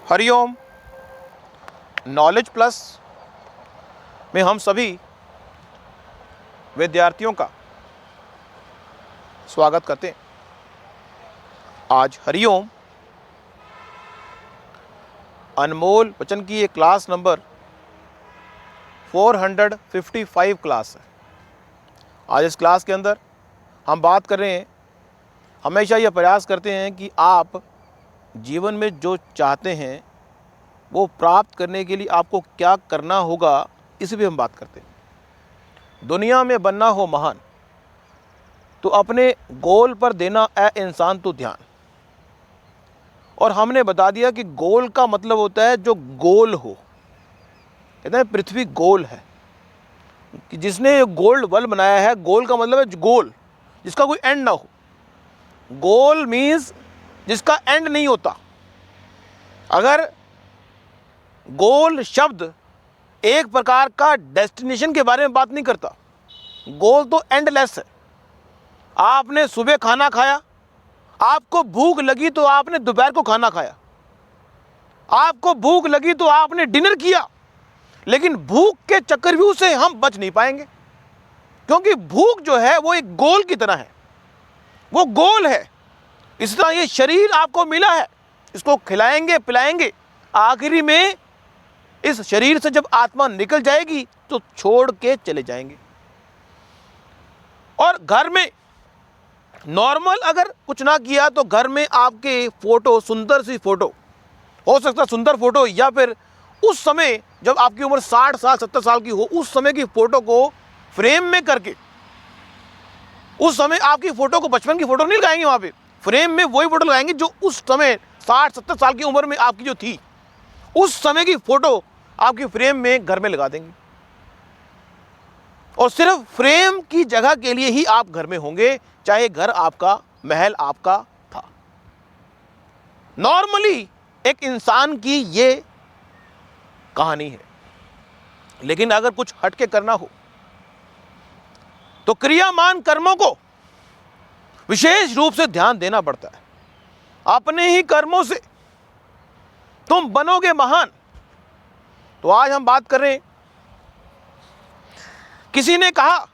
Hariom. Knowledge plus में हम सभी विद्यार्थियों का स्वागत करते हैं। आज हरिओम अनमोल वचन की ये क्लास नंबर 455 क्लास है। आज इस क्लास के अंदर हम बात कर रहे हैं, हमेशा यह प्रयास करते हैं कि आप जीवन में जो चाहते हैं वो प्राप्त करने के लिए आपको क्या करना होगा, इस भी हम बात करते हैं। दुनिया में बनना हो महान तो अपने गोल पर देना है इंसान तो ध्यान। और हमने बता दिया कि गोल का मतलब होता है जो गोल हो। कहते हैं पृथ्वी गोल है, कि जिसने गोल्ड बल्ब बनाया है, गोल का मतलब है गोल जिसका कोई एंड ना हो। गोल मीन्स जिसका एंड नहीं होता। अगर गोल शब्द एक प्रकार का डेस्टिनेशन के बारे में बात नहीं करता, गोल तो एंडलेस है। आपने सुबह खाना खाया, आपको भूख लगी तो आपने दोपहर को खाना खाया, आपको भूख लगी तो आपने डिनर किया, लेकिन भूख के चक्रव्यूह से हम बच नहीं पाएंगे, क्योंकि भूख जो है वो एक गोल की तरह है, वो गोल है। इस तरह ये शरीर आपको मिला है, इसको खिलाएंगे पिलाएंगे, आखिरी में इस शरीर से जब आत्मा निकल जाएगी तो छोड़ के चले जाएंगे। और घर में नॉर्मल अगर कुछ ना किया तो घर में आपके फोटो, सुंदर सी फोटो हो सकता है, सुंदर फोटो, या फिर उस समय जब आपकी उम्र 60 साल 70 साल की हो, उस समय की फोटो को फ्रेम में करके, उस समय आपकी फोटो को, बचपन की फोटो नहीं लगाएंगे वहां पे, फ्रेम में वही फोटो लगाएंगे जो उस समय 60-70 साल की उम्र में आपकी जो थी, उस समय की फोटो आपकी फ्रेम में घर में लगा देंगे। और सिर्फ फ्रेम की जगह के लिए ही आप घर में होंगे, चाहे घर आपका, महल आपका था। नॉर्मली एक इंसान की ये कहानी है। लेकिन अगर कुछ हटके करना हो तो क्रियामान कर्मों को विशेष रूप से ध्यान देना पड़ता है। अपने ही कर्मों से तुम बनोगे महान। तो आज हम बात कर रहे हैं, किसी ने कहा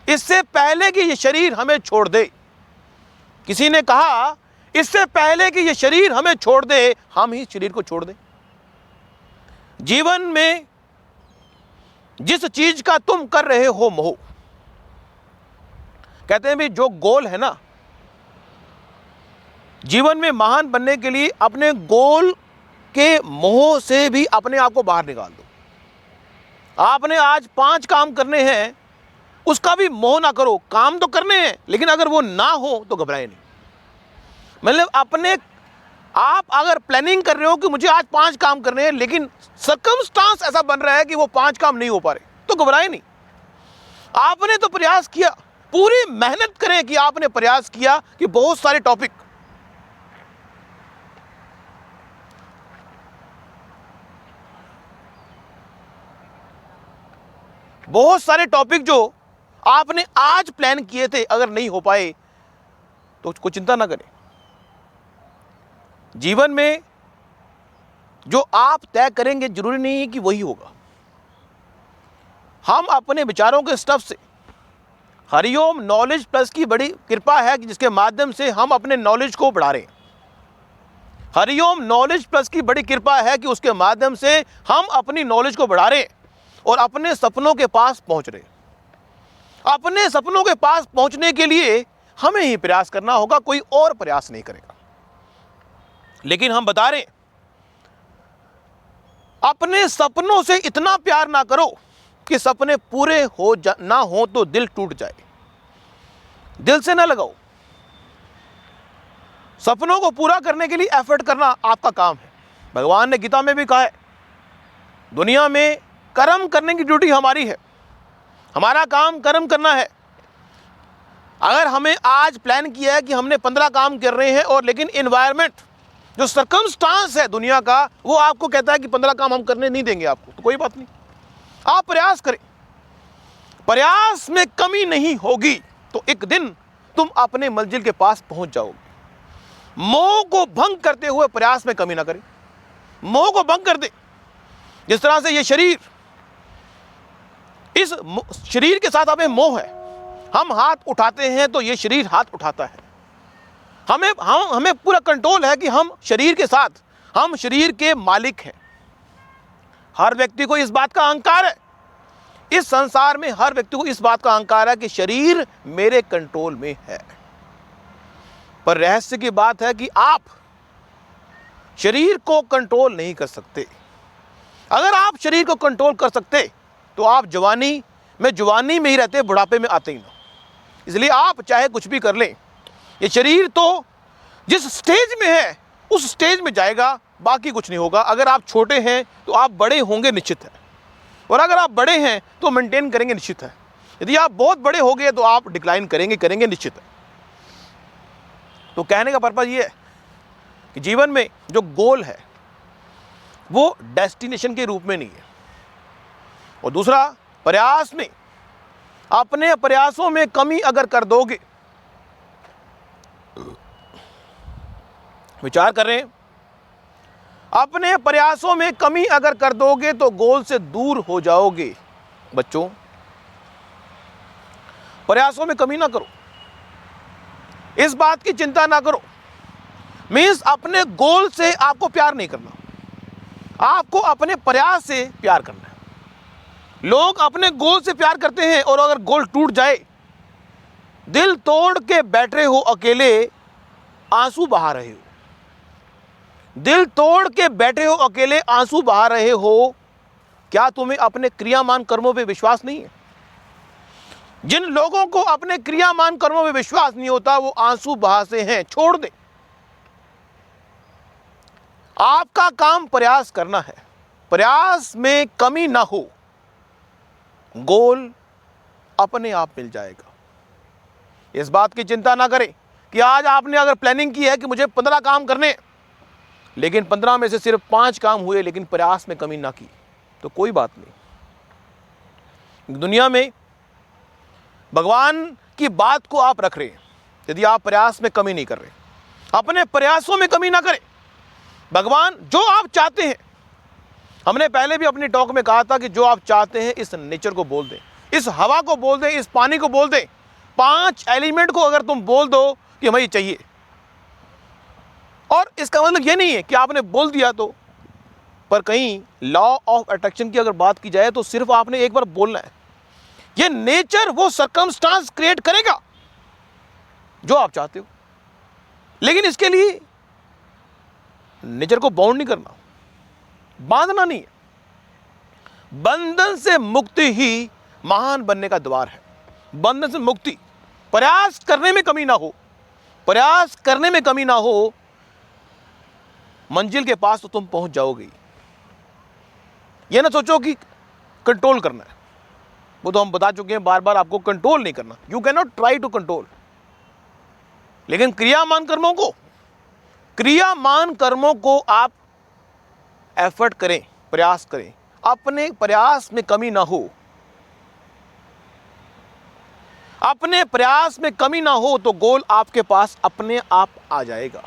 इससे पहले कि ये शरीर हमें छोड़ दे, किसी ने कहा इससे पहले कि ये शरीर हमें छोड़ दे, हम ही शरीर को छोड़ दें। जीवन में जिस चीज का तुम कर रहे हो मोह, कहते हैं भी जो गोल है ना, जीवन में महान बनने के लिए अपने गोल के मोह से भी अपने आप को बाहर निकाल दो। आपने आज 5 काम करने हैं, उसका भी मोह ना करो। काम तो करने हैं, लेकिन अगर वो ना हो तो घबराए नहीं। मतलब अपने आप अगर प्लानिंग कर रहे हो कि मुझे आज 5 काम करने हैं, लेकिन सर्कमस्टांस ऐसा बन रहा है कि वो 5 काम नहीं हो पा रहे, तो घबराए नहीं। आपने तो प्रयास किया, पूरी मेहनत करें कि आपने प्रयास किया कि बहुत सारे टॉपिक, जो आपने आज प्लान किए थे, अगर नहीं हो पाए तो कोई चिंता ना करें। जीवन में जो आप तय करेंगे जरूरी नहीं है कि वही होगा। हम अपने विचारों के स्टफ से, हरिओम नॉलेज प्लस की बड़ी कृपा है कि जिसके माध्यम से हम अपने नॉलेज को बढ़ा रहे हैं। हरिओम नॉलेज प्लस की बड़ी कृपा है कि उसके माध्यम से हम अपनी नॉलेज को बढ़ा रहे हैं और अपने सपनों के पास पहुंच रहे हैं। अपने सपनों के पास पहुंचने के लिए हमें ही प्रयास करना होगा, कोई और प्रयास नहीं करेगा। लेकिन हम बता रहे हैं, अपने सपनों से इतना प्यार ना करो कि सपने पूरे ना हो तो दिल टूट जाए। दिल से ना लगाओ। सपनों को पूरा करने के लिए एफर्ट करना आपका काम है। भगवान ने गीता में भी कहा है, दुनिया में कर्म करने की ड्यूटी हमारी है, हमारा काम कर्म करना है। अगर हमें आज प्लान किया है कि हमने 15 काम कर रहे हैं, और लेकिन एनवायरनमेंट, जो सर्कमस्टांस है दुनिया का, वो आपको कहता है कि 15 काम हम करने नहीं देंगे आपको, तो कोई बात नहीं, आप प्रयास करें। प्रयास में कमी नहीं होगी तो एक दिन तुम अपने मंजिल के पास पहुंच जाओगे। मोह को भंग करते हुए प्रयास में कमी ना करें। मोह को भंग कर दे। जिस तरह से ये शरीर, इस शरीर के साथ हमें मोह है, हम हाथ उठाते हैं तो ये शरीर हाथ उठाता है। हमें पूरा कंट्रोल है कि हम शरीर के साथ, हम शरीर के मालिक हैं। हर व्यक्ति को इस बात का अहंकार है, इस संसार में हर व्यक्ति को इस बात का अहंकार है कि शरीर मेरे कंट्रोल में है। पर रहस्य की बात है कि आप शरीर को कंट्रोल नहीं कर सकते। अगर आप शरीर को कंट्रोल कर सकते तो आप जवानी में ही रहते, बुढ़ापे में आते ही ना। इसलिए आप चाहे कुछ भी कर लें, ये शरीर तो जिस स्टेज में है उस स्टेज में जाएगा, बाकी कुछ नहीं होगा। अगर आप छोटे हैं तो आप बड़े होंगे निश्चित है, और अगर आप बड़े हैं तो मेंटेन करेंगे निश्चित है। यदि आप बहुत बड़े हो गए तो आप डिक्लाइन करेंगे निश्चित है। तो कहने का पर्पज ये है कि जीवन में जो गोल है वो डेस्टिनेशन के रूप में नहीं है। और दूसरा, प्रयास में, अपने प्रयासों में कमी अगर कर दोगे, विचार कर रहे हैं, अपने प्रयासों में कमी अगर कर दोगे तो गोल से दूर हो जाओगे। बच्चों, प्रयासों में कमी ना करो, इस बात की चिंता ना करो। मीन्स अपने गोल से आपको प्यार नहीं करना, आपको अपने प्रयास से प्यार करना है। लोग अपने गोल से प्यार करते हैं, और अगर गोल टूट जाए, दिल तोड़ के बैठे हो अकेले, आंसू बहा रहे हो, दिल तोड़ के बैठे हो अकेले, आंसू बहा रहे हो। क्या तुम्हें अपने क्रियामान कर्मों पे विश्वास नहीं है? जिन लोगों को अपने क्रियामान कर्मों में विश्वास नहीं होता वो आंसू बहाते हैं, छोड़ दे। आपका काम प्रयास करना है, प्रयास में कमी ना हो, गोल अपने आप मिल जाएगा। इस बात की चिंता ना करें कि आज आपने अगर प्लानिंग की है कि मुझे 15 काम करने, लेकिन 15 में से सिर्फ 5 काम हुए, लेकिन प्रयास में कमी ना की, तो कोई बात नहीं। दुनिया में भगवान की बात को आप रख रहे हैं, यदि आप प्रयास में कमी नहीं कर रहे, अपने प्रयासों में कमी ना करें। भगवान जो आप चाहते हैं, हमने पहले भी अपनी टॉक में कहा था कि जो आप चाहते हैं इस नेचर को बोल दें, इस हवा को बोल दें, इस पानी को बोल दें। 5 एलिमेंट को अगर तुम बोल दो कि हमें ये चाहिए, और इसका मतलब ये नहीं है कि आपने बोल दिया तो, पर कहीं लॉ ऑफ अट्रैक्शन की अगर बात की जाए तो सिर्फ आपने एक बार बोलना है, ये नेचर वो सर्कमस्टांस क्रिएट करेगा जो आप चाहते हो। लेकिन इसके लिए नेचर को बाउंड नहीं करना, बांधना नहीं है। बंधन से मुक्ति ही महान बनने का द्वार है। बंधन से मुक्ति, प्रयास करने में कमी ना हो, प्रयास करने में कमी ना हो, मंजिल के पास तो तुम पहुंच जाओगे। ये ना सोचो कि कंट्रोल करना है, वो तो हम बता चुके हैं बार बार, आपको कंट्रोल नहीं करना। You can not try to control. लेकिन क्रियामान कर्मों को आप एफर्ट करें, प्रयास करें, अपने प्रयास में कमी ना हो। अपने प्रयास में कमी ना हो तो गोल आपके पास अपने आप आ जाएगा।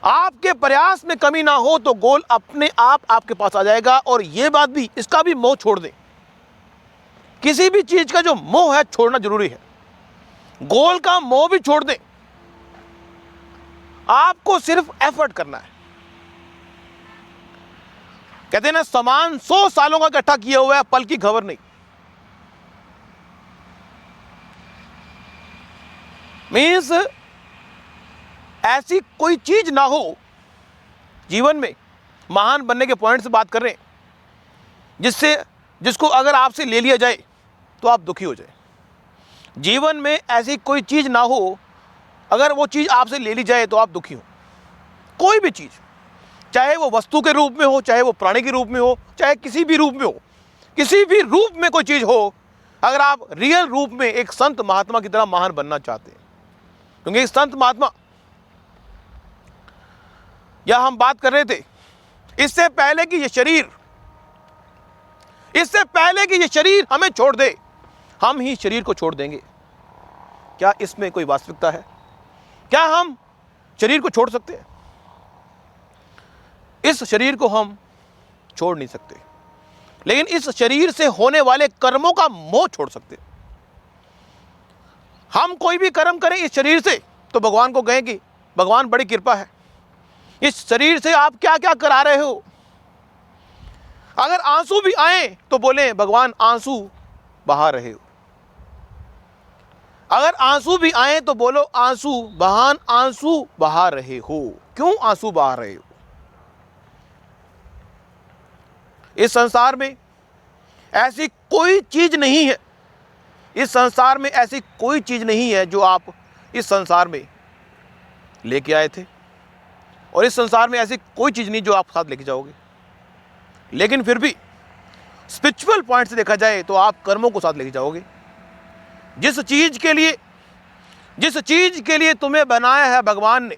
आपके प्रयास में कमी ना हो तो गोल अपने आप आपके पास आ जाएगा। और यह बात भी, इसका भी मोह छोड़ दें। किसी भी चीज का जो मोह है छोड़ना जरूरी है। गोल का मोह भी छोड़ दें। आपको सिर्फ एफर्ट करना है। कहते हैं ना, सामान 100 सालों का इकट्ठा किया हुआ है, पल की खबर नहीं। मीन्स ऐसी कोई चीज ना हो जीवन में, महान बनने के पॉइंट से बात कर रहे हैं, जिसको अगर आपसे ले लिया जाए तो आप दुखी हो जाए। जीवन में ऐसी कोई चीज ना हो, अगर वो चीज आपसे ले ली जाए तो आप दुखी हो। कोई भी चीज, चाहे वो वस्तु के रूप में हो, चाहे वो प्राणी के रूप में हो, चाहे किसी भी रूप में हो, किसी भी रूप में कोई चीज हो, अगर आप रियल रूप में एक संत महात्मा की तरह महान बनना चाहते हैं, क्योंकि एक संत महात्मा, या हम बात कर रहे थे इससे पहले कि ये शरीर हमें छोड़ दे, हम ही शरीर को छोड़ देंगे। क्या इसमें कोई वास्तविकता है? क्या हम शरीर को छोड़ सकते हैं? इस शरीर को हम छोड़ नहीं सकते, लेकिन इस शरीर से होने वाले कर्मों का मोह छोड़ सकते। हम कोई भी कर्म करें इस शरीर से तो भगवान को कहें कि भगवान बड़ी कृपा है, इस शरीर से आप क्या क्या करा रहे हो। अगर आंसू भी आए तो बोले भगवान आंसू बहा रहे हो। अगर आंसू भी आए तो बोलो आंसू भगवान आंसू बहा रहे हो। क्यों आंसू बहा रहे हो? इस संसार में ऐसी कोई चीज नहीं है, इस संसार में ऐसी कोई चीज नहीं है जो आप इस संसार में लेके आए थे, और इस संसार में ऐसी कोई चीज नहीं जो आप साथ लेके जाओगे। लेकिन फिर भी स्पिरिचुअल पॉइंट से देखा जाए तो आप कर्मों को साथ लेके जाओगे। जिस चीज के लिए तुम्हें बनाया है भगवान ने,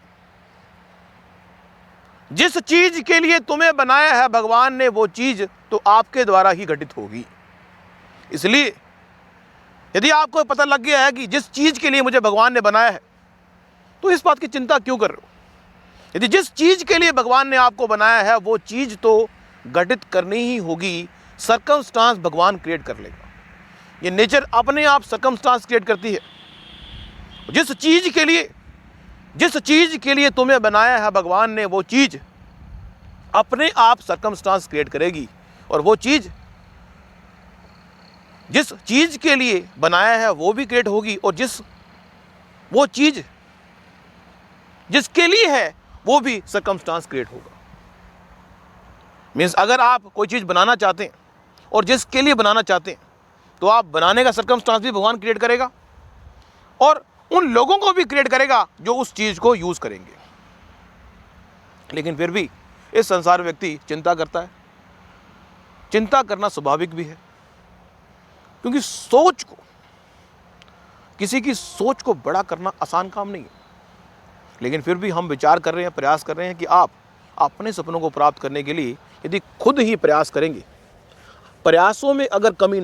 जिस चीज के लिए तुम्हें बनाया है भगवान ने, वो चीज तो आपके द्वारा ही घटित होगी। इसलिए यदि आपको पता लग गया है कि जिस चीज के लिए मुझे भगवान ने बनाया है, तो इस बात की चिंता क्यों कर रहे हो? यदि जिस चीज के लिए भगवान ने आपको बनाया है वो चीज तो घटित करनी ही होगी। सर्कमस्टांस भगवान क्रिएट कर लेगा। ये नेचर अपने आप सर्कमस्टांस क्रिएट करती है। जिस चीज के लिए तुम्हें बनाया है भगवान ने, वो चीज अपने आप सर्कमस्टांस क्रिएट करेगी। और वो चीज जिस चीज के लिए बनाया है वो भी क्रिएट होगी, और वो चीज जिसके लिए है वो भी सर्कमस्टांस क्रिएट होगा। मीन्स अगर आप कोई चीज बनाना चाहते हैं और जिसके लिए बनाना चाहते हैं, तो आप बनाने का सर्कमस्टांस भी भगवान क्रिएट करेगा, और उन लोगों को भी क्रिएट करेगा जो उस चीज को यूज करेंगे। लेकिन फिर भी इस संसार में व्यक्ति चिंता करता है। चिंता करना स्वाभाविक भी है, क्योंकि किसी की सोच को बड़ा करना आसान काम नहीं है। लेकिन फिर भी हम विचार कर रहे हैं, प्रयास कर रहे हैं कि आप अपने सपनों को प्राप्त करने के लिए यदि खुद ही प्रयास करेंगे, प्रयासों में अगर कमी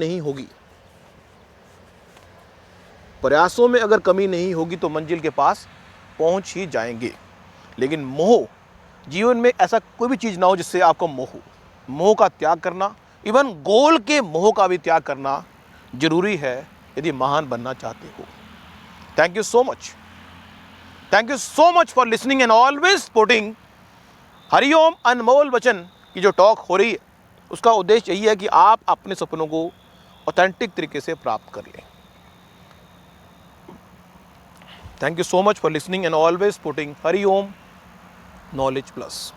नहीं होगी तो मंजिल के पास पहुंच ही जाएंगे। लेकिन मोह, जीवन में ऐसा कोई भी चीज ना हो जिससे आपको मोह का त्याग करना, इवन गोल के मोह का भी त्याग करना जरूरी है यदि महान बनना चाहते हो। Thank you so much for listening and always supporting Hariom अनमोल वचन की जो टॉक हो रही है, उसका उद्देश्य यही है कि आप अपने सपनों को ऑथेंटिक तरीके से प्राप्त कर लें। Thank you so much for listening and always supporting Hariom knowledge plus.